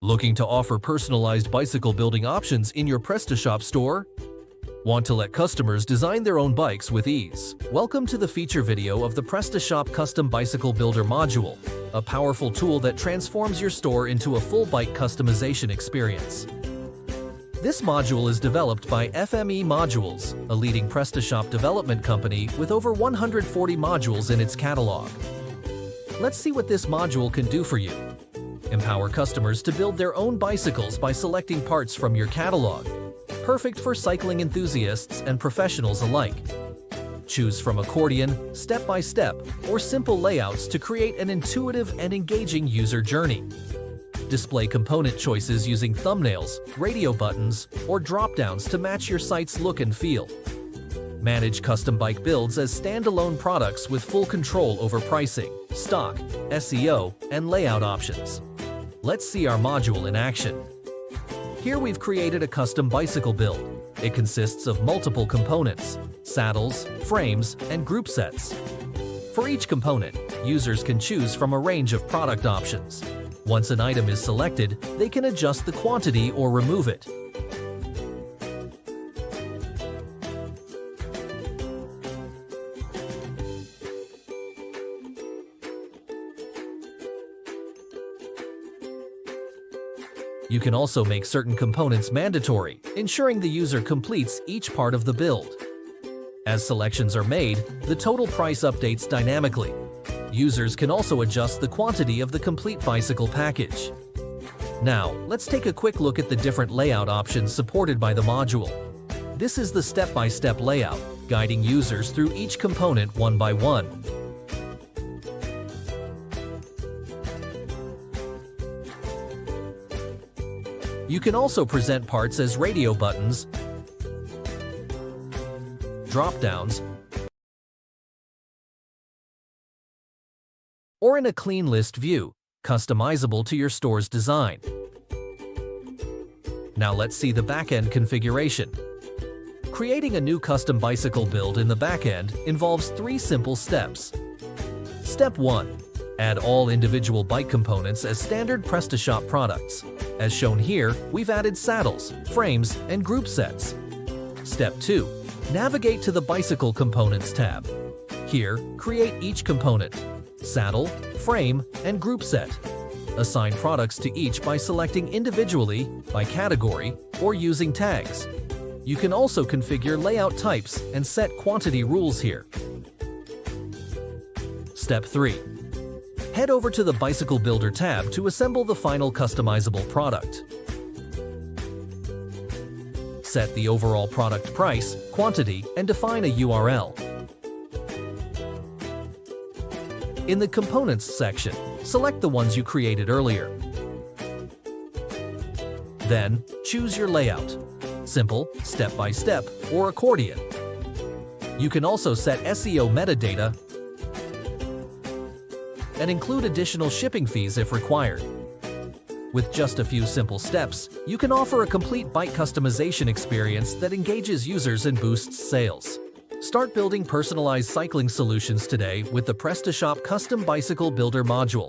Looking to offer personalized bicycle building options in your Prestashop store? Want to let customers design their own bikes with ease? Welcome to the feature video of the Prestashop Custom Bicycle Builder Module, a powerful tool that transforms your store into a full bike customization experience. This module is developed by FME Modules, a leading Prestashop development company with over 140 modules in its catalog. Let's see what this module can do for you. Empower customers to build their own bicycles by selecting parts from your catalog. Perfect for cycling enthusiasts and professionals alike. Choose from Accordion, step-by-step, or simple layouts to create an intuitive and engaging user journey. Display component choices using thumbnails, radio buttons, or drop-downs to match your site's look and feel. Manage custom bike builds as standalone products with full control over pricing, stock, SEO, and layout options. Let's see our module in action. Here we've created a custom bicycle build. It consists of multiple components, saddles, frames, and group sets. For each component, users can choose from a range of product options. Once an item is selected, they can adjust the quantity or remove it. You can also make certain components mandatory, ensuring the user completes each part of the build. As selections are made, the total price updates dynamically. Users can also adjust the quantity of the complete bicycle package. Now, let's take a quick look at the different layout options supported by the module. This is the step-by-step layout, guiding users through each component one by one. You can also present parts as radio buttons, drop-downs, or in a clean list view, customizable to your store's design. Now let's see the backend configuration. Creating a new custom bicycle build in the backend involves 3 simple steps. Step 1. Add all individual bike components as standard Prestashop products. As shown here, we've added saddles, frames, and group sets. Step 2. Navigate to the Bicycle Components tab. Here, create each component: saddle, frame, and group set. Assign products to each by selecting individually, by category, or using tags. You can also configure layout types and set quantity rules here. Step 3. Head over to the Bicycle Builder tab to assemble the final customizable product. Set the overall product price, quantity, and define a URL. In the Components section, select the ones you created earlier. Then, choose your layout: simple, step-by-step, or Accordion. You can also set SEO metadata and include additional shipping fees if required. With just a few simple steps, you can offer a complete bike customization experience that engages users and boosts sales. Start building personalized cycling solutions today with the Prestashop Custom Bicycle Builder Module.